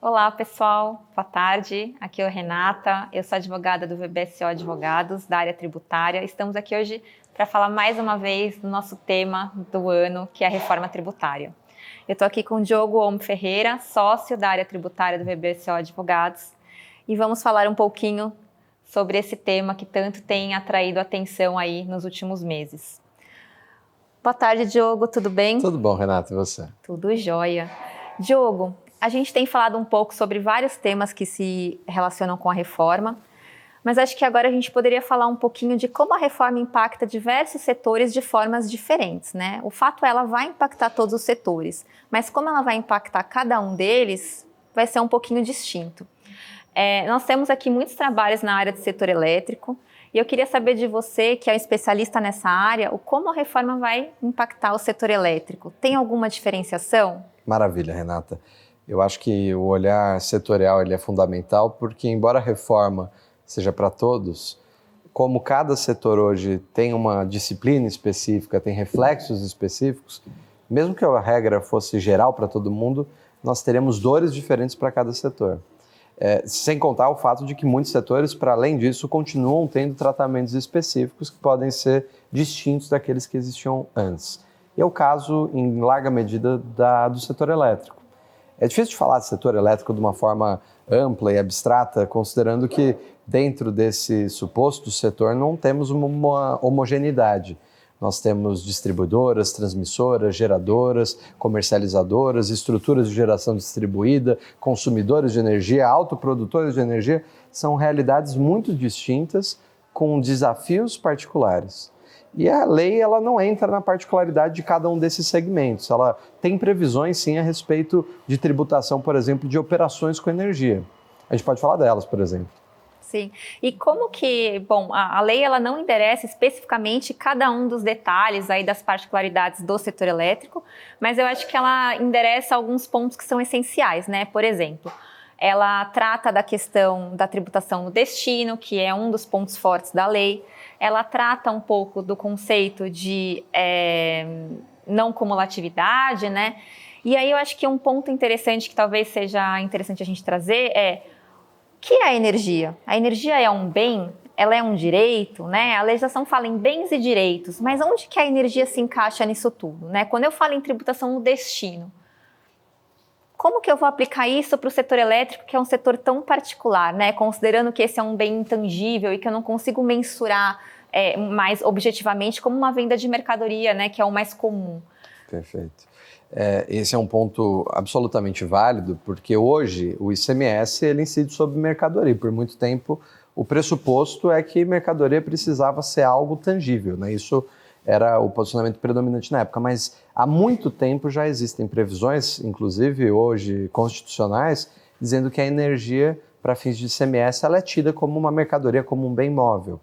Olá, pessoal. Boa tarde. Aqui é a Renata. Eu sou advogada do VBSO Advogados, da área tributária. Estamos aqui hoje para falar mais uma vez do nosso tema do ano, que é a reforma tributária. Eu estou aqui com o Diogo Omo Ferreira, sócio da área tributária do VBSO Advogados, e vamos falar um pouquinho sobre esse tema que tanto tem atraído atenção aí nos últimos meses. Boa tarde, Diogo. Tudo bem? Tudo bom, Renata, e você? Tudo jóia. Diogo, a gente tem falado um pouco sobre vários temas que se relacionam com a reforma, mas acho que agora a gente poderia falar um pouquinho de como a reforma impacta diversos setores de formas diferentes, né? O fato é ela vai impactar todos os setores, mas como ela vai impactar cada um deles, vai ser um pouquinho distinto. Nós temos aqui muitos trabalhos na área do setor elétrico, e eu queria saber de você, que é um especialista nessa área, como a reforma vai impactar o setor elétrico. Tem alguma diferenciação? Maravilha, Renata. Eu acho que o olhar setorial ele é fundamental porque, embora a reforma seja para todos, como cada setor hoje tem uma disciplina específica, tem reflexos específicos, mesmo que a regra fosse geral para todo mundo, nós teremos dores diferentes para cada setor. Sem contar o fato de que muitos setores, para além disso, continuam tendo tratamentos específicos que podem ser distintos daqueles que existiam antes. E é o caso, em larga medida, do setor elétrico. É difícil de falar de setor elétrico de uma forma ampla e abstrata, considerando que dentro desse suposto setor não temos uma homogeneidade. Nós temos distribuidoras, transmissoras, geradoras, comercializadoras, estruturas de geração distribuída, consumidores de energia, autoprodutores de energia. São realidades muito distintas com desafios particulares. E a lei ela não entra na particularidade de cada um desses segmentos. Ela tem previsões, sim, a respeito de tributação, por exemplo, de operações com energia. A gente pode falar delas, por exemplo. Sim. E como que, bom, a lei ela não endereça especificamente cada um dos detalhes aí das particularidades do setor elétrico, mas eu acho que ela endereça alguns pontos que são essenciais, né? Por exemplo, ela trata da questão da tributação no destino, que é um dos pontos fortes da lei. Ela trata um pouco do conceito de não cumulatividade, né? E aí eu acho que um ponto interessante que talvez seja interessante a gente trazer é o que é a energia? A energia é um bem? Ela é um direito, né? A legislação fala em bens e direitos, mas onde que a energia se encaixa nisso tudo, né? Quando eu falo em tributação no destino, como que eu vou aplicar isso para o setor elétrico, que é um setor tão particular, né? Considerando que esse é um bem intangível e que eu não consigo mensurar mais objetivamente como uma venda de mercadoria, né? Que é o mais comum. Perfeito. Esse é um ponto absolutamente válido, porque hoje o ICMS ele incide sobre mercadoria. Por muito tempo, o pressuposto é que mercadoria precisava ser algo tangível, né? Isso era o posicionamento predominante na época, mas há muito tempo já existem previsões, inclusive hoje constitucionais, dizendo que a energia, para fins de ICMS, ela é tida como uma mercadoria, como um bem móvel.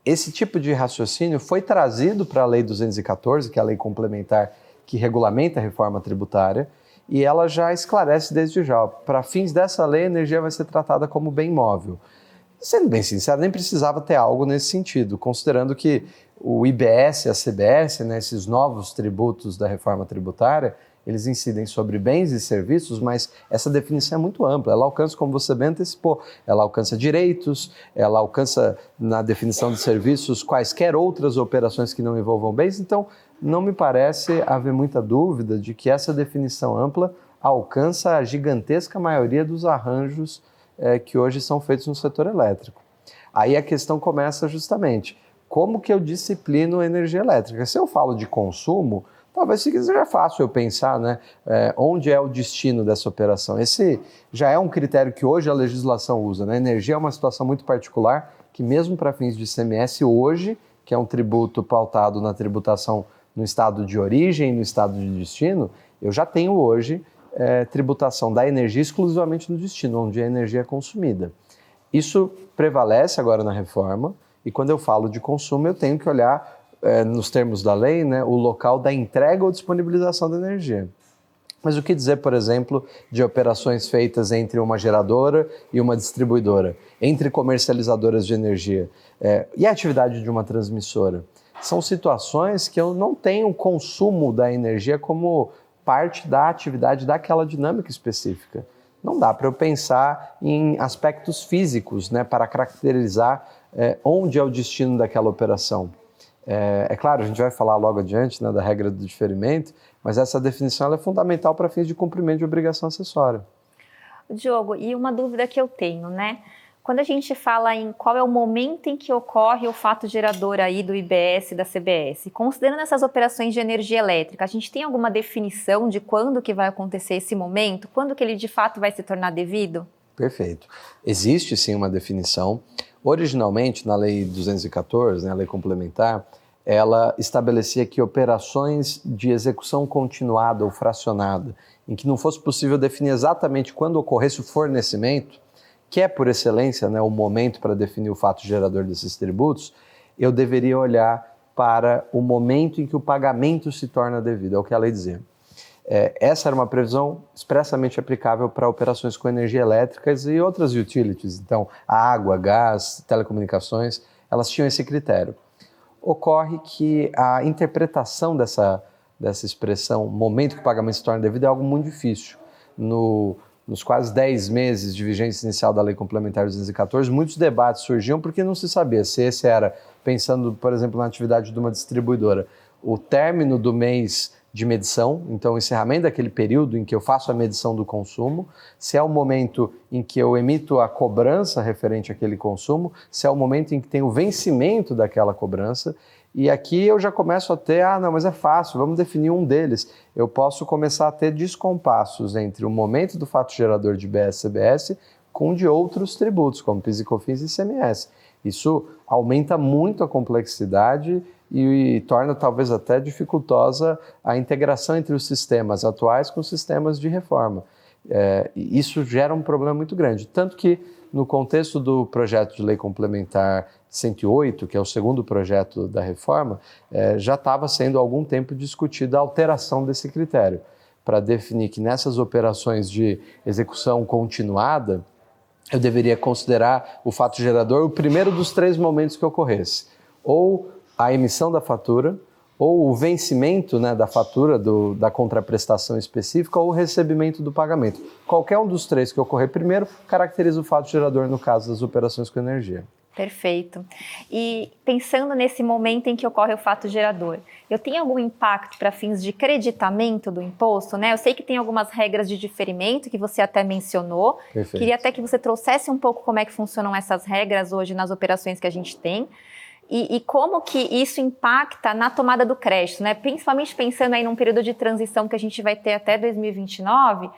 Esse tipo de raciocínio foi trazido para a Lei 214, que é a lei complementar que regulamenta a reforma tributária, e ela já esclarece desde já. Para fins dessa lei, a energia vai ser tratada como bem móvel. Sendo bem sincero, nem precisava ter algo nesse sentido, considerando que o IBS e a CBS, né, esses novos tributos da reforma tributária, eles incidem sobre bens e serviços, mas essa definição é muito ampla. Ela alcança, como você bem antecipou, ela alcança direitos, ela alcança, na definição de serviços, quaisquer outras operações que não envolvam bens. Então, não me parece haver muita dúvida de que essa definição ampla alcança a gigantesca maioria dos arranjos que hoje são feitos no setor elétrico. Aí a questão começa justamente, como que eu disciplino a energia elétrica? Se eu falo de consumo, talvez seja fácil eu pensar, né, onde é o destino dessa operação. Esse já é um critério que hoje a legislação usa, né? A energia é uma situação muito particular que mesmo para fins de ICMS hoje, que é um tributo pautado na tributação no estado de origem, no estado de destino, eu já tenho hoje tributação da energia exclusivamente no destino, onde a energia é consumida. Isso prevalece agora na reforma, e quando eu falo de consumo, eu tenho que olhar, nos termos da lei, né, o local da entrega ou disponibilização da energia. Mas o que dizer, por exemplo, de operações feitas entre uma geradora e uma distribuidora, entre comercializadoras de energia, e a atividade de uma transmissora? São situações que eu não tenho consumo da energia como parte da atividade daquela dinâmica específica. não dá para eu pensar em aspectos físicos, né, para caracterizar onde é o destino daquela operação. É claro, a gente vai falar logo adiante, né, da regra do diferimento, mas essa definição ela é fundamental para fins de cumprimento de obrigação acessória. Diogo, e uma dúvida que eu tenho, né? Quando a gente fala em qual é o momento em que ocorre o fato gerador aí do IBS e da CBS, considerando essas operações de energia elétrica, a gente tem alguma definição de quando que vai acontecer esse momento? Quando que ele de fato vai se tornar devido? Perfeito. Existe sim uma definição. Originalmente, na Lei 214, né, a Lei Complementar, ela estabelecia que operações de execução continuada ou fracionada, em que não fosse possível definir exatamente quando ocorresse o fornecimento, que é por excelência, né, o momento para definir o fato gerador desses tributos, eu deveria olhar para o momento em que o pagamento se torna devido, é o que a lei dizia. Essa era uma previsão expressamente aplicável para operações com energia elétricas e outras utilities, então água, gás, telecomunicações, elas tinham esse critério. Ocorre que a interpretação dessa expressão, momento que o pagamento se torna devido, é algo muito difícil. Nos quase 10 meses de vigência inicial da Lei Complementar 214, muitos debates surgiam porque não se sabia se esse era, pensando, por exemplo, na atividade de uma distribuidora, o término do mês de medição, então o encerramento daquele período em que eu faço a medição do consumo, se é o momento em que eu emito a cobrança referente àquele consumo, se é o momento em que tem o vencimento daquela cobrança. E aqui eu já começo a ter, não, mas é fácil, vamos definir um deles. Eu posso começar a ter descompassos entre o momento do fato gerador de IBS e CBS com de outros tributos, como PIS e COFINS e ICMS. Isso aumenta muito a complexidade e torna talvez até dificultosa a integração entre os sistemas atuais com os sistemas de reforma. Isso gera um problema muito grande, tanto que no contexto do projeto de lei complementar 108, que é o segundo projeto da reforma, já estava sendo há algum tempo discutida a alteração desse critério, para definir que nessas operações de execução continuada, eu deveria considerar o fato gerador o primeiro dos 3 momentos que ocorresse, ou a emissão da fatura, ou o vencimento, né, da fatura da contraprestação específica, ou o recebimento do pagamento. Qualquer um dos 3 que ocorrer primeiro caracteriza o fato gerador no caso das operações com energia. Perfeito. E pensando nesse momento em que ocorre o fato gerador, eu tenho algum impacto para fins de creditamento do imposto, né? Eu sei que tem algumas regras de diferimento que você até mencionou. Perfeito. Queria até que você trouxesse um pouco como é que funcionam essas regras hoje nas operações que a gente tem. E como que isso impacta na tomada do crédito, né? Principalmente pensando aí num período de transição que a gente vai ter até 2029,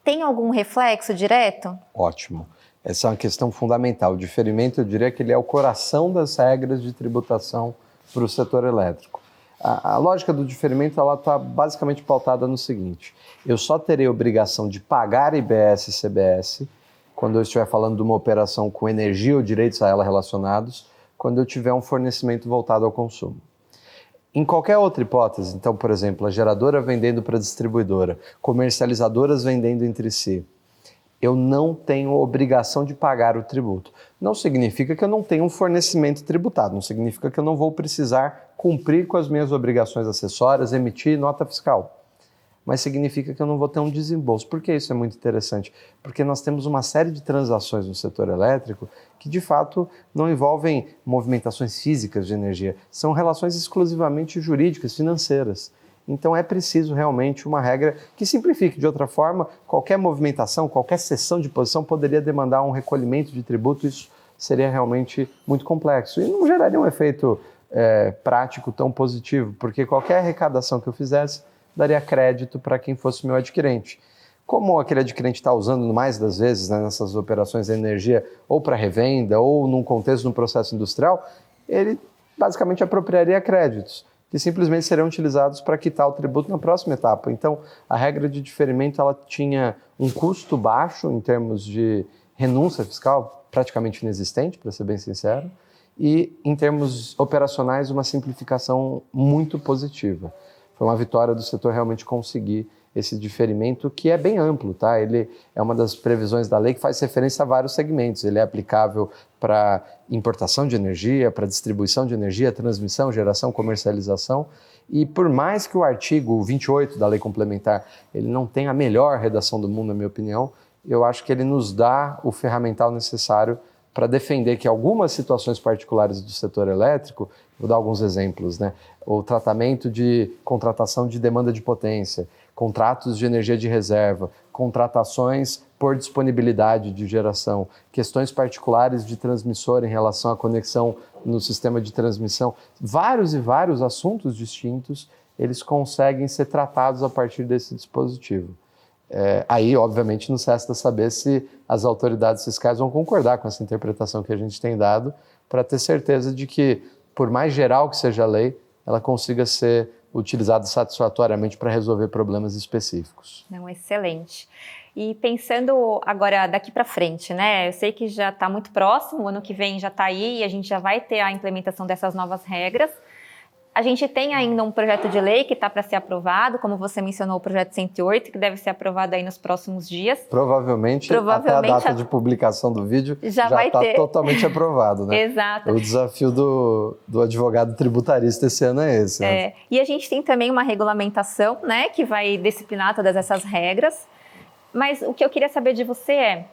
tem algum reflexo direto? Ótimo. Essa é uma questão fundamental. O diferimento, eu diria que ele é o coração das regras de tributação para o setor elétrico. A lógica do diferimento está basicamente pautada no seguinte: eu só terei obrigação de pagar IBS e CBS quando eu estiver falando de uma operação com energia ou direitos a ela relacionados, quando eu tiver um fornecimento voltado ao consumo. Em qualquer outra hipótese, então, por exemplo, a geradora vendendo para a distribuidora, comercializadoras vendendo entre si, eu não tenho obrigação de pagar o tributo. Não significa que eu não tenho um fornecimento tributado, não significa que eu não vou precisar cumprir com as minhas obrigações acessórias, emitir nota fiscal. Mas significa que eu não vou ter um desembolso. Por que isso é muito interessante? Porque nós temos uma série de transações no setor elétrico que, de fato, não envolvem movimentações físicas de energia, são relações exclusivamente jurídicas, financeiras. Então é preciso realmente uma regra que simplifique. De outra forma, qualquer movimentação, qualquer cessão de posição poderia demandar um recolhimento de tributo, isso seria realmente muito complexo e não geraria um efeito prático tão positivo, porque qualquer arrecadação que eu fizesse daria crédito para quem fosse meu adquirente. Como aquele adquirente está usando mais das vezes, né, nessas operações de energia ou para revenda ou num contexto de um processo industrial, ele basicamente apropriaria créditos que simplesmente serão utilizados para quitar o tributo na próxima etapa. Então, a regra de diferimento ela tinha um custo baixo em termos de renúncia fiscal, praticamente inexistente, para ser bem sincero, e em termos operacionais uma simplificação muito positiva. Foi uma vitória do setor realmente conseguir esse diferimento, que é bem amplo, tá? Ele é uma das previsões da lei que faz referência a vários segmentos. Ele é aplicável para importação de energia, para distribuição de energia, transmissão, geração, comercialização. E por mais que o artigo 28 da lei complementar ele não tenha a melhor redação do mundo, na minha opinião, eu acho que ele nos dá o ferramental necessário para defender que algumas situações particulares do setor elétrico, vou dar alguns exemplos, né? O tratamento de contratação de demanda de potência, contratos de energia de reserva, contratações por disponibilidade de geração, questões particulares de transmissor em relação à conexão no sistema de transmissão, vários e vários assuntos distintos, eles conseguem ser tratados a partir desse dispositivo. Aí, obviamente, nos resta saber se as autoridades fiscais vão concordar com essa interpretação que a gente tem dado, para ter certeza de que, por mais geral que seja a lei, ela consiga ser utilizada satisfatoriamente para resolver problemas específicos. Não, excelente. E pensando agora daqui para frente, né? Eu sei que já está muito próximo, o ano que vem já está aí e a gente já vai ter a implementação dessas novas regras. A gente tem ainda um projeto de lei que está para ser aprovado, como você mencionou, o projeto 108, que deve ser aprovado aí nos próximos dias. Provavelmente até a data de publicação do vídeo já está totalmente aprovado, né? Exato. O desafio do advogado tributarista esse ano é esse. Né? E a gente tem também uma regulamentação, né, que vai disciplinar todas essas regras. Mas o que eu queria saber de você é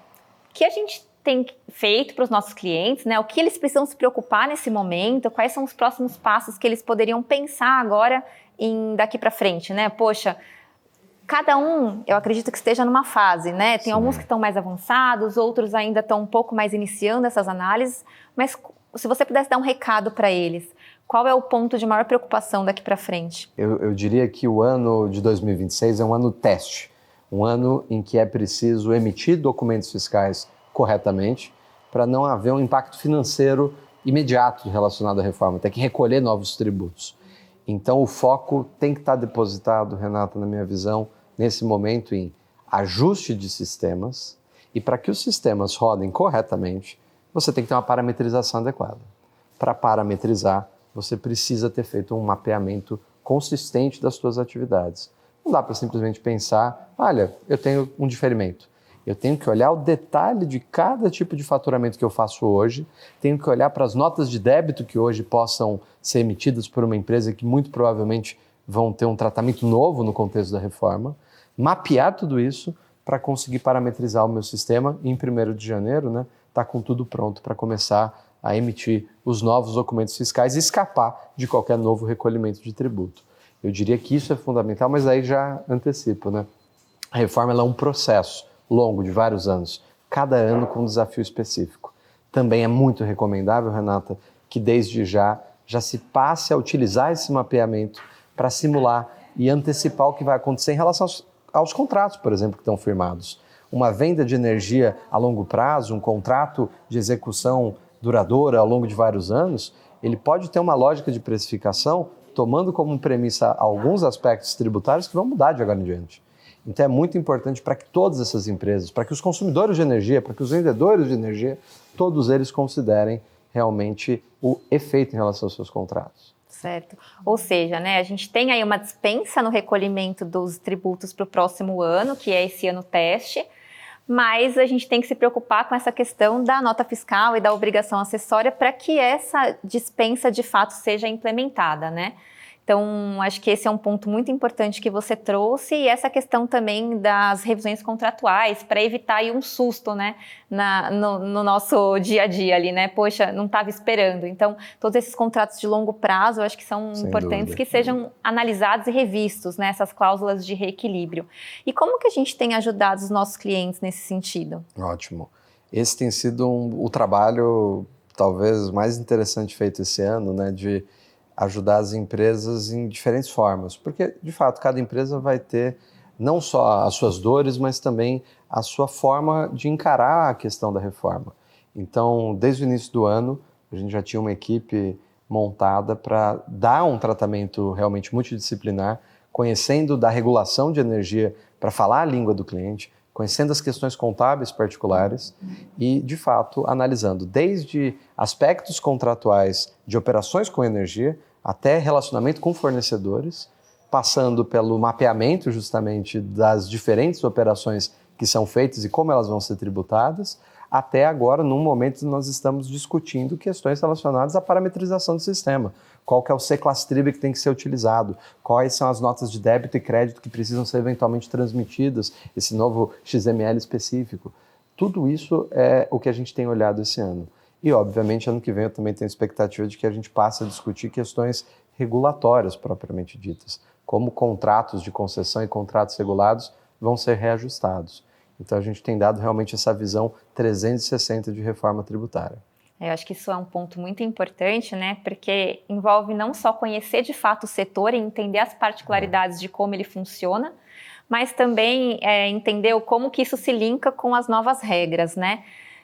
o que a gente tem feito para os nossos clientes, né? O que eles precisam se preocupar nesse momento, quais são os próximos passos que eles poderiam pensar agora daqui para frente, né? Poxa, cada um, eu acredito que esteja numa fase, né? Tem alguns que estão mais avançados, outros ainda estão um pouco mais iniciando essas análises, mas se você pudesse dar um recado para eles, qual é o ponto de maior preocupação daqui para frente? Eu diria que o ano de 2026 é um ano teste, um ano em que é preciso emitir documentos fiscais corretamente, para não haver um impacto financeiro imediato relacionado à reforma, tem que recolher novos tributos. Então o foco tem que estar depositado, Renata, na minha visão, nesse momento em ajuste de sistemas, e para que os sistemas rodem corretamente, você tem que ter uma parametrização adequada. Para parametrizar, você precisa ter feito um mapeamento consistente das suas atividades. Não dá para simplesmente pensar, olha, eu tenho um diferimento. Eu tenho que olhar o detalhe de cada tipo de faturamento que eu faço hoje, tenho que olhar para as notas de débito que hoje possam ser emitidas por uma empresa que muito provavelmente vão ter um tratamento novo no contexto da reforma, mapear tudo isso para conseguir parametrizar o meu sistema e em 1º de janeiro, né, tá com tudo pronto para começar a emitir os novos documentos fiscais e escapar de qualquer novo recolhimento de tributo. Eu diria que isso é fundamental, mas aí já antecipo, né? A reforma ela é um processo longo, de vários anos, cada ano com um desafio específico. Também é muito recomendável, Renata, que desde já se passe a utilizar esse mapeamento para simular e antecipar o que vai acontecer em relação aos contratos, por exemplo, que estão firmados. Uma venda de energia a longo prazo, um contrato de execução duradoura ao longo de vários anos, ele pode ter uma lógica de precificação tomando como premissa alguns aspectos tributários que vão mudar de agora em diante. Então é muito importante para que todas essas empresas, para que os consumidores de energia, para que os vendedores de energia, todos eles considerem realmente o efeito em relação aos seus contratos. Certo. Ou seja, né, a gente tem aí uma dispensa no recolhimento dos tributos para o próximo ano, que é esse ano teste, mas a gente tem que se preocupar com essa questão da nota fiscal e da obrigação acessória para que essa dispensa de fato seja implementada, né? Então, acho que esse é um ponto muito importante que você trouxe e essa questão também das revisões contratuais para evitar aí um susto, né, no nosso dia a dia ali, né? Poxa, não estava esperando. Então, todos esses contratos de longo prazo, eu acho que são importantes que sejam analisados e revistos, né, essas cláusulas de reequilíbrio. E como que a gente tem ajudado os nossos clientes nesse sentido? Ótimo. Esse tem sido o trabalho talvez mais interessante feito esse ano, né, de ajudar as empresas em diferentes formas, porque, de fato, cada empresa vai ter não só as suas dores, mas também a sua forma de encarar a questão da reforma. Então, desde o início do ano, a gente já tinha uma equipe montada para dar um tratamento realmente multidisciplinar, conhecendo da regulação de energia para falar a língua do cliente, conhecendo as questões contábeis particulares e, de fato, analisando desde aspectos contratuais de operações com energia até relacionamento com fornecedores, passando pelo mapeamento justamente das diferentes operações que são feitas e como elas vão ser tributadas, até agora, num momento nós estamos discutindo questões relacionadas à parametrização do sistema. qual que é o C-Class-Trib que tem que ser utilizado, quais são as notas de débito e crédito que precisam ser eventualmente transmitidas, esse novo XML específico. Tudo isso é o que a gente tem olhado esse ano. E, obviamente, ano que vem eu também tenho expectativa de que a gente passe a discutir questões regulatórias propriamente ditas, como contratos de concessão e contratos regulados vão ser reajustados. Então, a gente tem dado realmente essa visão 360 de reforma tributária. Eu acho que isso é um ponto muito importante, né? Porque envolve não só conhecer de fato o setor e entender as particularidades de como ele funciona, mas também entender como que isso se linka com as novas regras, né?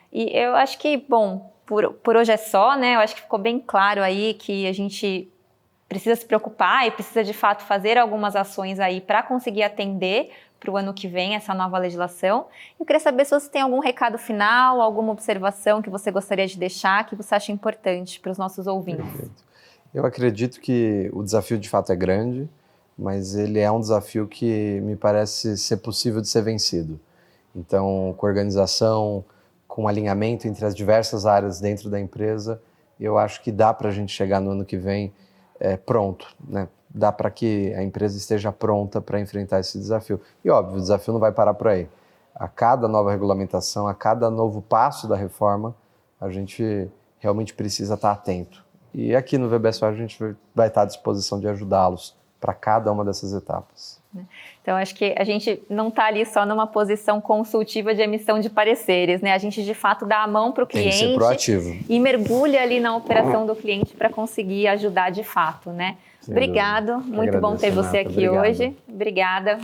E eu acho que, bom, por hoje é só, né? Eu acho que ficou bem claro aí que a gente precisa se preocupar e precisa de fato fazer algumas ações aí para conseguir atender para o ano que vem essa nova legislação. Eu queria saber se você tem algum recado final, alguma observação que você gostaria de deixar, que você acha importante para os nossos ouvintes. Perfeito. Eu acredito que o desafio de fato é grande, mas ele é um desafio que me parece ser possível de ser vencido. Então, com organização, com alinhamento entre as diversas áreas dentro da empresa, eu acho que dá para a gente chegar no ano que vem pronto, né? Dá para que a empresa esteja pronta para enfrentar esse desafio. E óbvio, o desafio não vai parar por aí. A cada nova regulamentação, a cada novo passo da reforma, a gente realmente precisa estar atento. E aqui no VBSO a gente vai estar à disposição de ajudá-los para cada uma dessas etapas. Então, acho que a gente não está ali só numa posição consultiva de emissão de pareceres, né? A gente, de fato, dá a mão para o cliente. Tem que ser proativo. E mergulha ali na operação do cliente para conseguir ajudar de fato, né? Obrigado, muito bom ter você aqui hoje. Obrigada,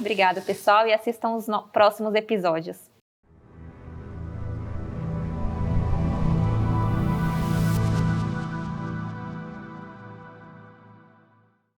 pessoal, e assistam os próximos episódios.